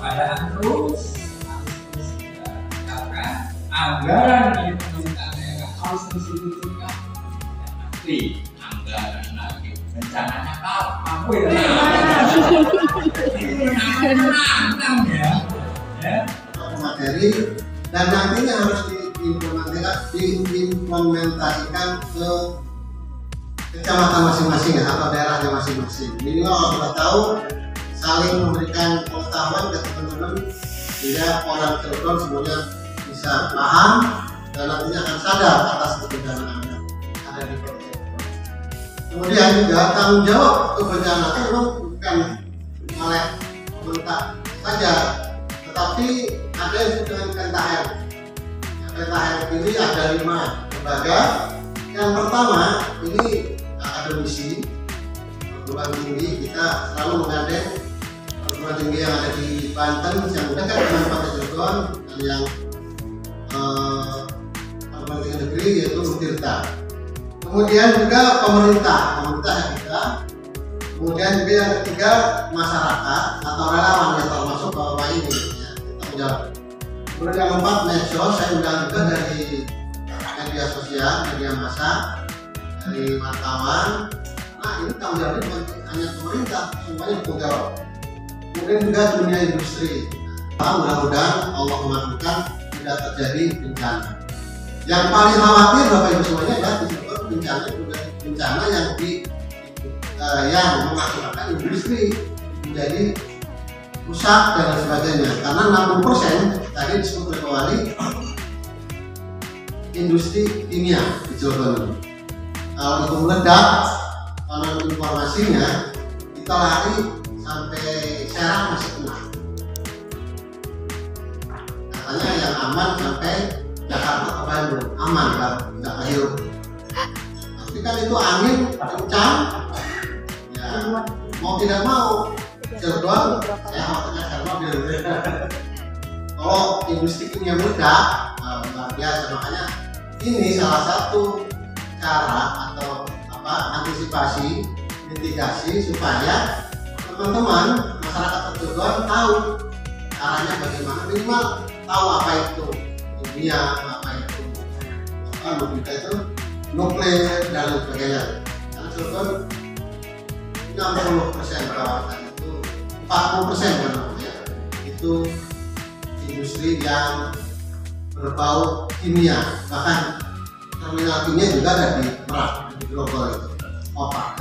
waspadaan terus ya, karena anggaran di pemerintah daerah harus disidikkan pasti anggaran lagi rencananya kamu ya materi dan nantinya harus diimplementasikan ke kecamatan masing-masing ya, atau daerahnya masing-masing. Minimal kalau kita tahu saling memberikan pengetahuan ke teman-teman sehingga orang Cirebon semuanya bisa paham dan nantinya akan sadar atas kebencanaan yang ada di Kota Cirebon. Kemudian juga tanggung jawab kebencanaan itu memang bukan oleh pemerintah saja, tetapi ada yang disebut dengan PTHR. PTHR ini ada 5 lembaga. Yang pertama ini akademisi perguruan tinggi, kita selalu menggandeng perguruan tinggi yang ada di Banten yang dekat dengan Kota Cirebon dan yang perguruan tinggi negeri yaitu Untirta. Kemudian juga pemerintah kita. Kemudian juga yang ketiga masyarakat atau relawan yang termasuk bahwa ini ya, kita menjawab. Kemudian yang keempat medsos, saya undang juga dari media sosial, media massa, dari wartawan. Nah ini tanggung jawabnya bukan hanya pemerintah, semuanya tanggung jawab. Kemudian juga dunia industri. Nah, mudah-mudahan Allah mengabulkan tidak terjadi bencana. Yang paling khawatir Bapak Ibu semuanya adalah disebut bencana yang mengakibatkan industri menjadi rusak dan sebagainya. Karena 60% tadi disebut oleh Pak Wali industri kimia di Cirebon. Kalau itu meledak, konon informasinya kita lari sampai Serang masih kena. Katanya yang aman sampai Jakarta ke Bandung aman, nggak kehirup. Tapi kan itu angin kencang, ya mau tidak mau Cirebon, saya khawatirnya Cirebon. Kalau industri kimia meledak, luar biasa. Makanya ini salah satu cara atau antisipasi, mitigasi supaya teman-teman masyarakat Cirebon tahu caranya bagaimana, minimal tahu apa itu kimia, apa itu logika itu nuklir dan sebagainya. Karena Cirebon 60% kawasan itu 40% ya, itu industri yang berbau kimia, bahkan terminal kimia juga ada di Merak, di Grogol itu, Opak.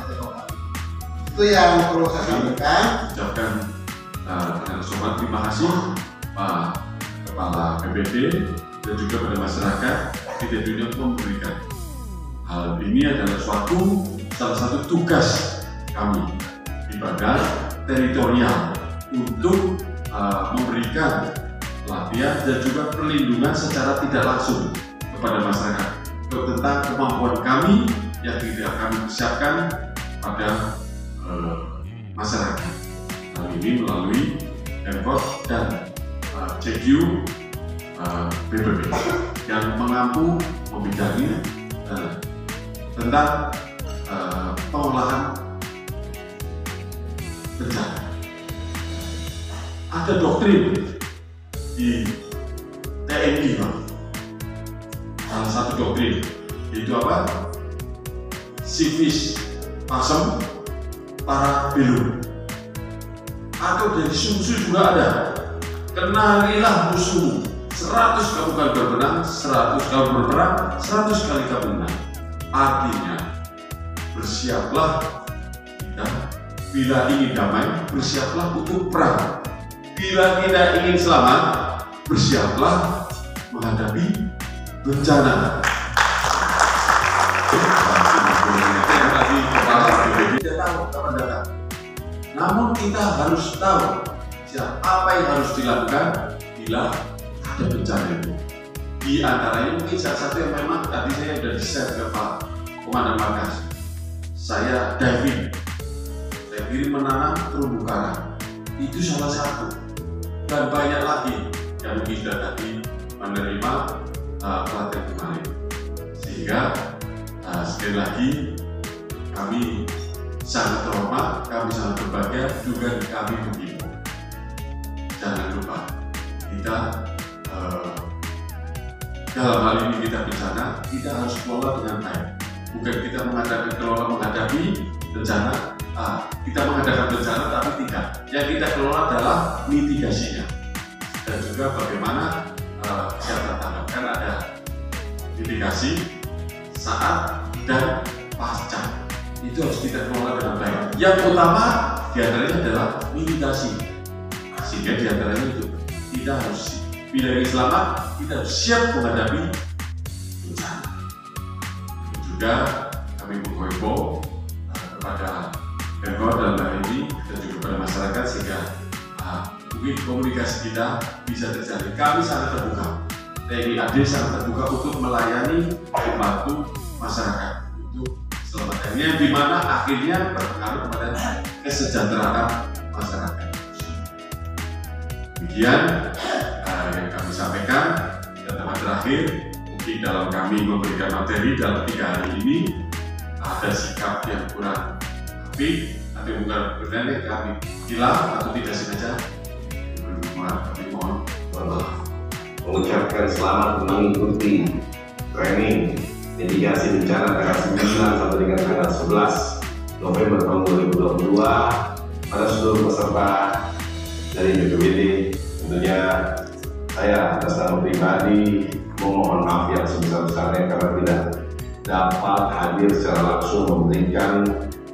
Itu yang perlu saya sampaikan. Ucapkan dengan sobat terima kasih Pak Kepala PBD dan juga pada masyarakat kita dunia memberikan hal ini adalah salah satu tugas kami di Badan Teritorial untuk memberikan pelatihan dan juga perlindungan secara tidak langsung kepada masyarakat tentang kemampuan kami yang tidak kami persiapkan pada masyarakat. Hal ini melalui Pemkot dan CQ BPB yang mengampu membidangi tentang pengolahan bencana. Ada doktrin di TNI, Pak. Salah satu doktrin itu apa? Civis pacem para belum. Atau dari Sun Tzu juga ada. Kenalilah musuhmu. 100 kamu kali berperang, 100 kamu berperang, 100 kali kamu menang. Artinya bersiaplah kita bila ingin damai, bersiaplah untuk perang. Bila tidak ingin selamat, bersiaplah menghadapi bencana. Tidak tahu kapan datang. Namun kita harus tahu apa yang harus dilakukan bila ada bencana itu. Di antaranya mungkin salah satu yang memang tadi saya sudah di-share ke Pak Komandan Markas. Saya diving, saya kirim menanam terumbu karang. Itu salah satu. Dan banyak lagi yang mungkin sudah tadi menerima pelatihan kemarin. Sehingga sekali lagi kami sangat terhormat, kami sangat berbahagia, juga kami menghimbau. Jangan lupa kita dalam hal ini kita bencana, kita harus kelola dengan baik. Bukan kita menghadapi bencana, kita mengadakan bencana tapi tidak. Yang kita kelola adalah mitigasinya. Dan juga bagaimana saya tanamkan ada mitigasi saat dan pasca. Itu harus kita kelola dengan baik. Yang utama diantaranya adalah mitigasi. Sehingga diantaranya itu kita harus bila ini selamat, kita harus siap menghadapi bencana. Juga kami menghimbau kepada Pemkot dalam hal ini dan juga kepada masyarakat sehingga mungkin komunikasi kita bisa terjalin. Kami sangat terbuka, TNI AD sangat terbuka untuk melayani, membantu masyarakat untuk keselamatannya, di mana akhirnya berpengaruh kepada kesejahteraan masyarakat. Demikian yang kami sampaikan. Dan teman terakhir, mungkin dalam kami memberikan materi dalam 3 hari ini ada sikap yang kurang tapi bukan berarti kami hilang atau tidak sengaja. Kami mohon maaf. Mengucapkan selamat mengikuti training mitigasi bencana tanggal 9 sampai dengan tanggal 11 November tahun 2022 pada seluruh peserta dari BPBD. Tentunya saya atas nama pribadi memohon maaf yang sebesar-besarnya karena tidak dapat hadir secara langsung memberikan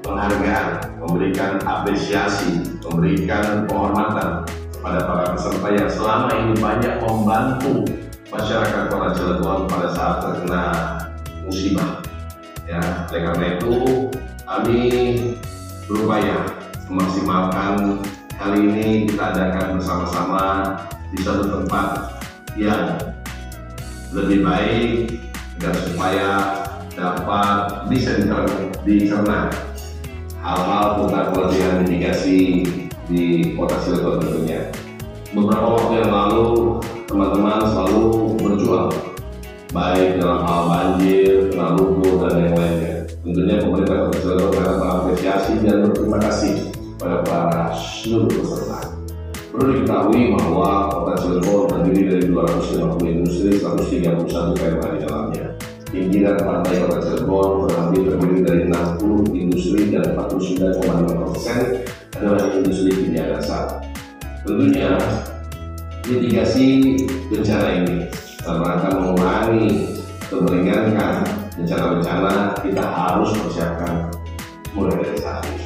penghargaan, memberikan apresiasi, memberikan penghormatan kepada para peserta yang selama ini banyak membantu masyarakat Kota Cilegon pada saat terkena musibah. Ya, oleh karena itu kami berupaya memaksimalkan kali ini kita adakan bersama-sama di satu tempat yang lebih baik dan supaya dapat bisa dicerna hal-hal tentang pelatihan mitigasi di Kota Cilegon tentunya. Beberapa waktu yang lalu teman-teman selalu berjuang baik dalam hal banjir, kena lumpur dan yang lainnya. Tentunya pemerintah Kota Cilegon sangat mengapresiasi dan berterima kasih pada para seluruh peserta. Perlu diketahui bahwa Kota Cilegon terdiri dari 250 industri, 131 KMH di dalamnya. Pinggiran pantai Kota Cilegon terdiri dari 60 industri dan 49,5% adalah industri kimia dasar. Tentunya mitigasi bencana ini karena akan mengurangi atau meringankan bencana-bencana, kita harus persiapkan mulai dari saat ini.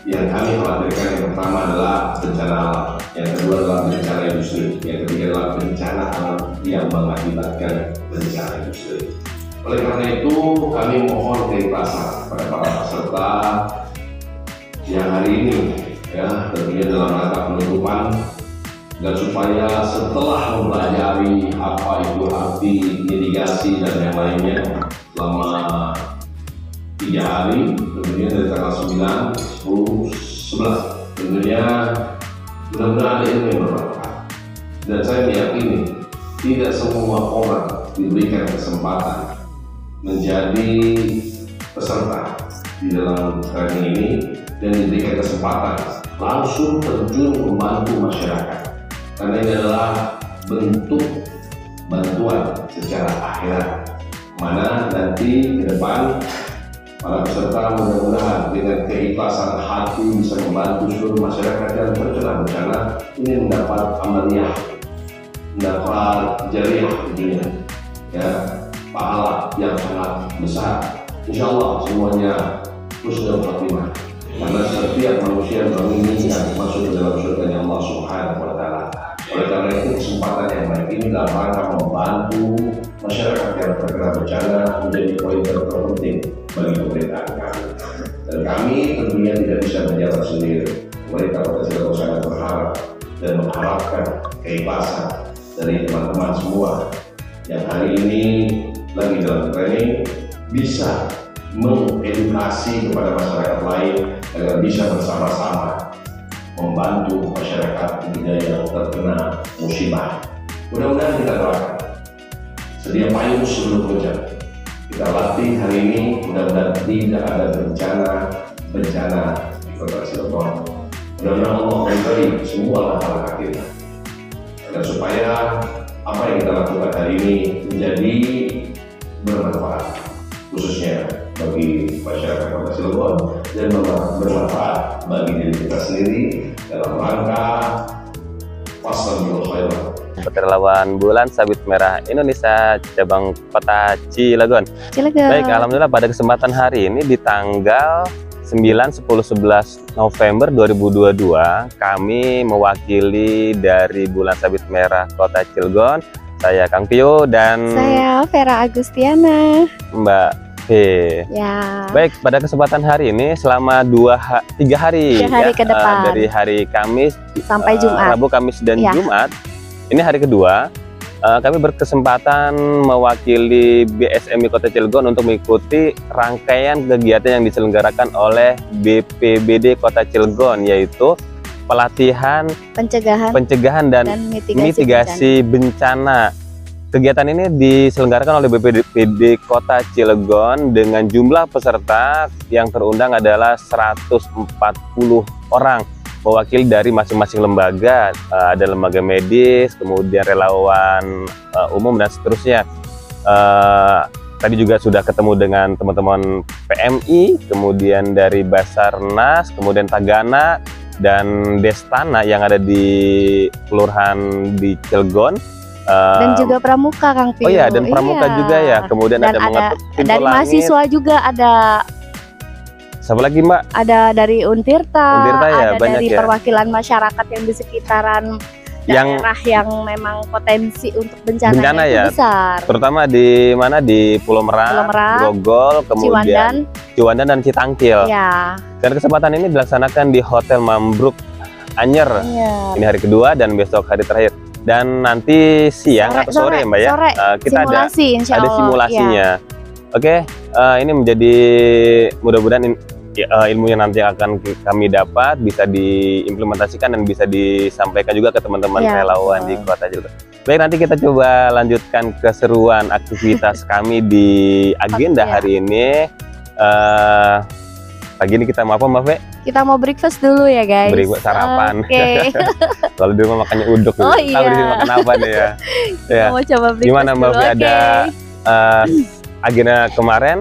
Yang kami khawatirkan yang pertama adalah bencana alam, yang kedua adalah bencana industri, yang ketiga adalah bencana alam yang mengakibatkan bencana industri. Oleh karena itu kami mohon keikhlasan pada para peserta yang hari ini ya tentunya dalam rangka penutupan, dan supaya setelah mempelajari apa itu arti mitigasi dan yang lainnya selama 3 hari, tentunya dari tanggal 9, 10, 11, tentunya mudah-mudahan ada ilmu yang bermanfaat. Dan saya meyakini tidak semua orang diberikan kesempatan menjadi peserta di dalam training ini dan diberikan kesempatan langsung terjun membantu masyarakat, karena ini adalah bentuk bantuan secara akhirat, mana nanti ke depan para peserta mudah-mudahan dengan keikhlasan hati bisa membantu seluruh masyarakat yang terkena bencana ini mendapat amaliyah, mendapat jariah tentunya ya, pahala yang sangat besar. Insya Allah semuanya husnul khatimah, karena setiap manusia menginginkan masuk ke dalam surga Allah Subhanahu wa Ta'ala. Oleh karena itu kesempatan yang baik ini dalam rangka membantu masyarakat yang terkena bencana menjadi poin terpenting bagi pemerintahan kami. Dan kami tentunya tidak bisa menjabat sendiri. Pemerintah Kota Cilegon sangat berharap dan mengharapkan keikhlasan dari teman-teman semua yang hari ini lagi dalam training bisa mengedukasi kepada masyarakat lain agar bisa bersama-sama membantu masyarakat tentunya yang terkena musibah. Mudah-mudahan kita doakan sedia payung sebelum hujan. Kita latih hari ini, mudah-mudahan tidak ada bencana di Kota Cilegon. Mudah-mudahan Allah memberi semua langkah-langkah kita. Dan supaya apa yang kita lakukan hari ini menjadi bermanfaat, khususnya bagi masyarakat Kota Cilegon dan bermanfaat bagi diri kita sendiri dalam rangka Fastabiqul Khairat. Relawan Bulan Sabit Merah Indonesia cabang Kota Cilegon. Baik, alhamdulillah pada kesempatan hari ini di tanggal 9, 10, 11 November 2022 kami mewakili dari Bulan Sabit Merah Kota Cilegon. Saya Kang Pio dan saya Vera Agustiana, Mbak V. Ya. Baik, pada kesempatan hari ini selama 3 hari, 3 hari ke depan. Dari hari Kamis Sampai Jumat. Rabu, Kamis dan Ya. Jumat. Ini hari kedua. Kami berkesempatan mewakili BSMI Kota Cilegon untuk mengikuti rangkaian kegiatan yang diselenggarakan oleh BPBD Kota Cilegon, yaitu pelatihan pencegahan dan mitigasi bencana. Kegiatan ini diselenggarakan oleh BPBD Kota Cilegon dengan jumlah peserta yang terundang adalah 140 orang, mewakili dari masing-masing lembaga. Ada lembaga medis, kemudian relawan umum dan seterusnya. Tadi juga sudah ketemu dengan teman-teman PMI, kemudian dari Basarnas, kemudian Tagana dan Destana yang ada di kelurahan di Cilegon. Dan juga Pramuka, Kang Pio. Oh iya, dan Pramuka juga ya. Kemudian dan ada mengetuk pintu dari langit. mahasiswa juga ada. Siapa lagi, Mbak? Ada dari Untirta ya, ada banyak dari ya. perwakilan masyarakat yang di sekitaran daerah yang memang potensi untuk bencana ya, besar. Terutama di mana, di Pulau Merak, Grogol, kemudian Ciwandan dan Citangkil. Ya. Dan kesempatan ini dilaksanakan di Hotel Mambruk Anyer. Ini hari kedua dan besok hari terakhir. Dan nanti siang atau sore ya, Mbak ya, kita simulasi, ada simulasinya. Oke, ini menjadi mudah-mudahan ilmu yang nanti akan kami dapat bisa diimplementasikan dan bisa disampaikan juga ke teman-teman relawan di Kota Cilegon. Baik, nanti kita coba lanjutkan keseruan aktivitas kami di agenda hari ini. Pagi ini kita mau apa, Mbak Fe? Kita mau breakfast dulu ya, guys. Breakfast, sarapan. Oke. Kalau di rumah makannya uduk. Oh iya. Kalau di sini makan apa nih ya? Ya. Mau coba breakfast. Gimana, Mbak Fe? Ada agenda kemarin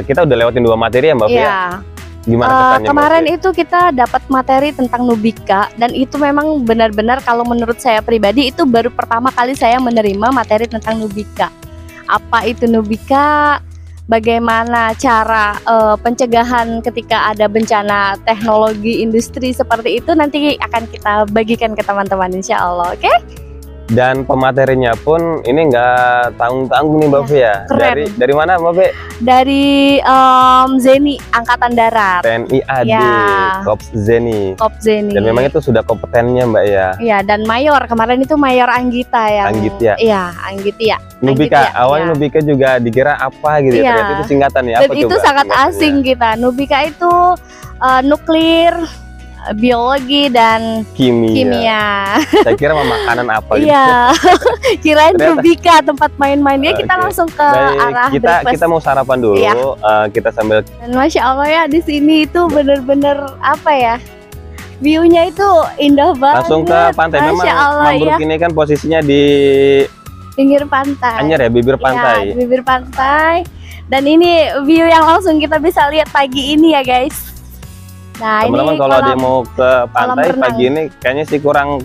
kita udah lewatin 2 materi ya, Mbak Fe? Iya. Gimana kesannya, kemarin itu kita dapat materi tentang Nubika, dan itu memang benar-benar kalau menurut saya pribadi itu baru pertama kali saya menerima materi tentang Nubika. Apa itu Nubika? Bagaimana cara pencegahan ketika ada bencana teknologi industri seperti itu, nanti akan kita bagikan ke teman-teman insya Allah. Oke? Dan pematerinya pun ini nggak tanggung-tanggung nih, Mbak Fe ya. Dari mana, Mbak Fe? Dari Zeni Angkatan Darat. TNI AD, Kops Zeni. Dan memang itu sudah kompetennya, Mbak ya. Iya, dan Mayor kemarin itu Mayor Anggita yang. Anggita. Iya, Anggita. Nubika, awalnya Nubika juga dikira apa gitu ya. Ternyata itu singkatan ya. Dan itu sangat asing kita. Nubika itu nuklir, biologi dan kimia. Saya kira makanan apa gitu. Iya. Kirain Nubika tempat main-mainnya. Kita langsung ke arah breakfast. Kita mau sarapan dulu. Kita sambil. Dan Masya Allah ya, di sini itu bener-bener apa ya, view-nya itu indah banget. Langsung ke pantai. Memang Mambruk ini kan posisinya di pinggir pantai. Anyer ya, bibir pantai. Ya, bibir pantai. Dan ini view yang langsung kita bisa lihat pagi ini ya, guys. Nah, teman-teman kalau dia mau ke pantai pagi ini kayaknya sih kurang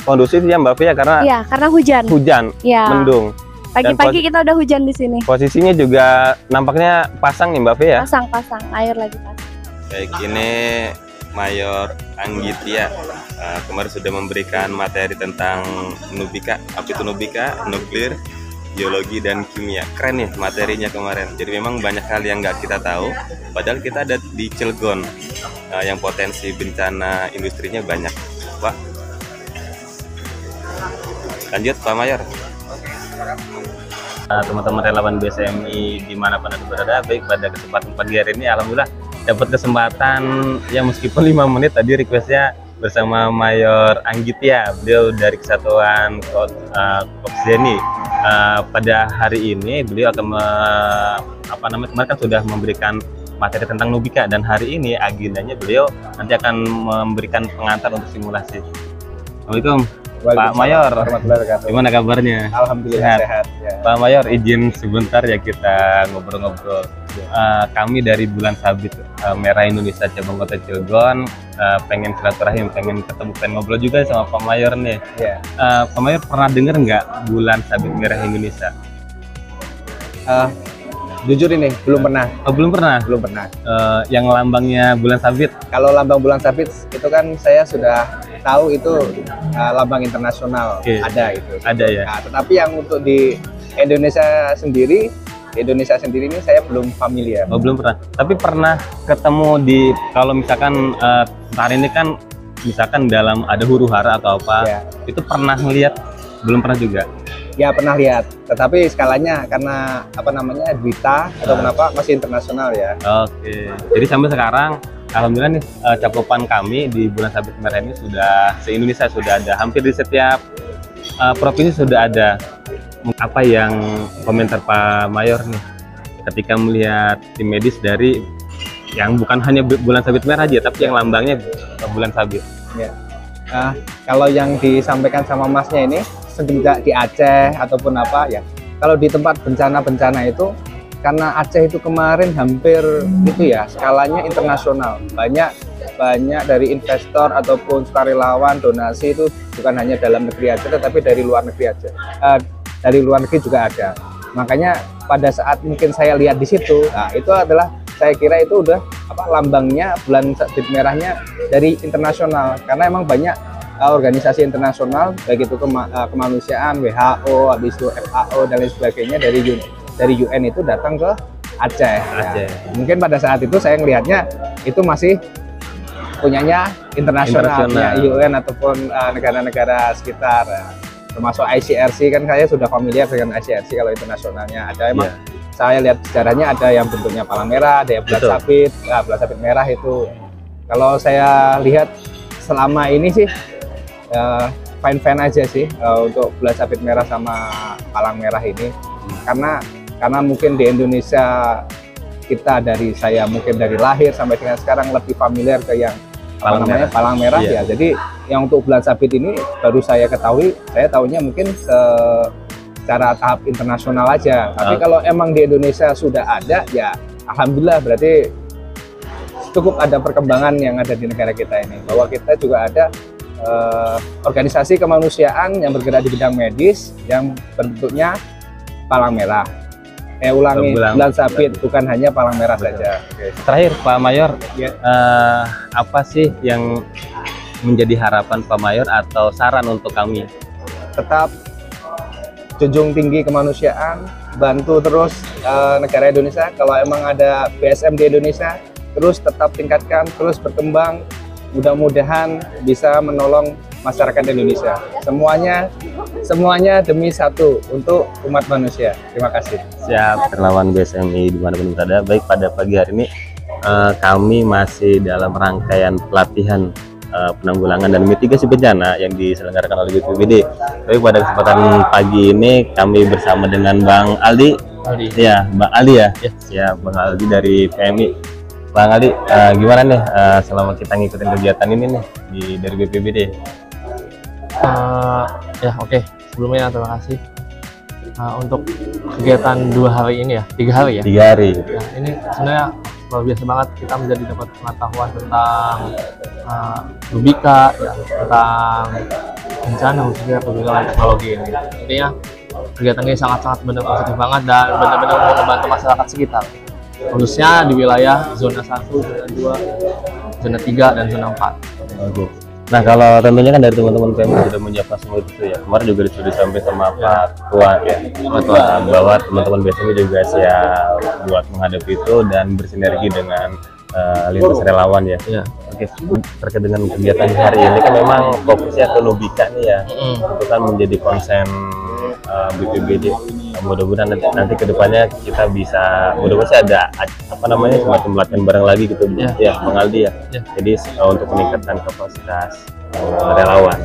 kondusif ya, Mbak Fia, karena hujan. Ya. Mendung. Pagi-pagi kita udah hujan di sini. Posisinya juga nampaknya pasang nih, Mbak Fia. Pasang, air lagi pasang. Baik, ini Mayor Anggitia kemarin sudah memberikan materi tentang Nubika. Apa itu Nubika? Nuklir, biologi dan kimia. Keren nih materinya kemarin. Jadi memang banyak hal yang nggak kita tahu. Padahal kita ada di Cilegon yang potensi bencana industrinya banyak. Pak, lanjut Pak Mayor. Teman-teman relawan BSMI dimanapun Anda berada, baik pada kesempatan pagi hari ini alhamdulillah dapat kesempatan ya, meskipun 5 menit tadi requestnya bersama Mayor Anggitia, beliau dari Kesatuan Kops Zeni. Pada hari ini beliau akan kemarin kan sudah memberikan materi tentang Nubika, dan hari ini agendanya beliau nanti akan memberikan pengantar untuk simulasi. Assalamualaikum. Pak Mayor. Warahmatullahi wabarakatuh. Gimana kabarnya? Alhamdulillah sehat. Ya. Pak Mayor, izin sebentar ya kita ngobrol-ngobrol. Kami dari Bulan Sabit Merah Indonesia cabang Kota Cilegon pengen silaturahim, pengen ketemu, pengen ngobrol juga sama Pak Mayor nih. Ya. Pak Mayor pernah dengar nggak Bulan Sabit Merah Indonesia? Jujur ini belum pernah. Oh, belum pernah. Belum pernah. Yang lambangnya Bulan Sabit. Kalau lambang bulan sabit itu kan saya sudah tahu itu lambang internasional. Oke. Ada itu. Ada ya. Nah, tetapi yang untuk di Indonesia sendiri ini saya belum familiar. Oh, belum pernah. Tapi pernah ketemu di, kalau misalkan hari ini kan misalkan dalam ada huru-hara atau apa, Ya. itu pernah ngelihat? Belum pernah juga. Ya pernah lihat, tetapi skalanya karena apa namanya berita atau kenapa masih internasional ya. Oke. Jadi sampai sekarang alhamdulillah nih cakupan kami di Bulan Sabit Merah ini sudah se-Indonesia sudah ada, hampir di setiap provinsi sudah ada. Apa yang komentar Pak Mayor nih ketika melihat tim medis dari yang bukan hanya Bulan Sabit Merah aja, tapi yang lambangnya Bulan Sabit? Ya. Kalau yang disampaikan sama Masnya ini semenjak di Aceh ataupun apa ya, kalau di tempat bencana-bencana itu karena Aceh itu kemarin hampir itu ya skalanya internasional, banyak dari investor ataupun sukarelawan donasi itu bukan hanya dalam negeri aja tetapi dari luar negeri aja, dari luar negeri juga ada. Makanya pada saat mungkin saya lihat di situ, nah itu adalah saya kira itu udah apa lambangnya Bulan Sabit Merahnya dari internasional, karena emang banyak organisasi internasional baik itu kemanusiaan, WHO, habis itu FAO dan lain sebagainya dari UN itu datang ke Aceh. Aceh. Ya. Mungkin pada saat itu saya melihatnya itu masih punyanya internasional, ya, UN ataupun negara-negara sekitar. Termasuk ICRC kan saya sudah familiar dengan ICRC kalau internasionalnya. Ada emang saya lihat sejarahnya ada yang bentuknya palang merah, ada yang bulan sabit, bulan sabit merah itu. Kalau saya lihat selama ini sih fine-fine aja sih untuk bulan sabit merah sama palang merah ini, karena mungkin di Indonesia kita saya mungkin dari lahir sampai dengan sekarang lebih familiar ke yang palang merah ya. Jadi yang untuk bulan sabit ini baru saya ketahui, saya tahunya mungkin secara tahap internasional aja. Tapi kalau emang di Indonesia sudah ada ya alhamdulillah, berarti cukup ada perkembangan yang ada di negara kita ini, bahwa kita juga ada organisasi kemanusiaan yang bergerak di bidang medis yang bentuknya palang merah. Bulan sabit, bukan hanya palang merah saja. Terakhir Pak Mayor, apa sih yang menjadi harapan Pak Mayor atau saran untuk kami? Tetap junjung tinggi kemanusiaan, bantu terus negara Indonesia. Kalau emang ada BSM di Indonesia, terus tetap tingkatkan, terus berkembang. Mudah-mudahan bisa menolong masyarakat Indonesia. Semuanya demi satu untuk umat manusia. Terima kasih. Siap, relawan BSMI dimanapun berada. Baik, pada pagi hari ini kami masih dalam rangkaian pelatihan penanggulangan dan mitigasi bencana yang diselenggarakan oleh BPBD. Baik, pada kesempatan pagi ini kami bersama dengan Bang Aldi. Ya, Bang Aldi ya. Ya, Bang Aldi dari PMI. Bang Aldi, gimana nih selama kita ngikutin kegiatan ini nih dari BPBD? Ya oke. Sebelumnya terima kasih untuk kegiatan 2 hari ini ya, 3 hari ya. 3 hari. Ya, ini sebenarnya luar biasa banget, kita menjadi dapat pengetahuan tentang Nubika, ya, tentang bencana khususnya perkembangan teknologi ini. Intinya kegiatan ini sangat-sangat benar positif banget dan benar-benar mau membantu masyarakat sekitar, khususnya di wilayah zona 1, zona 2, zona 3, dan zona 4. Oke. Nah, kalau tentunya kan dari teman-teman PMI sudah menyiapkan semua itu ya. Kemarin juga sudah sampai sama Pak Tua ya, Pak Tua, bahwa teman-teman BSMI juga siap buat menghadapi itu dan bersinergi dengan lintas relawan ya. Oke, terkait dengan kegiatan hari ini kan memang fokusnya ke Nubika nih ya. Itu kan menjadi konsen BPBD. Mudah-mudahan nanti kedepannya kita bisa, mudah-mudahan ada apa namanya semacam latihan bareng lagi gitu ya, Bang Aldi ya. Jadi untuk meningkatkan kapasitas relawan.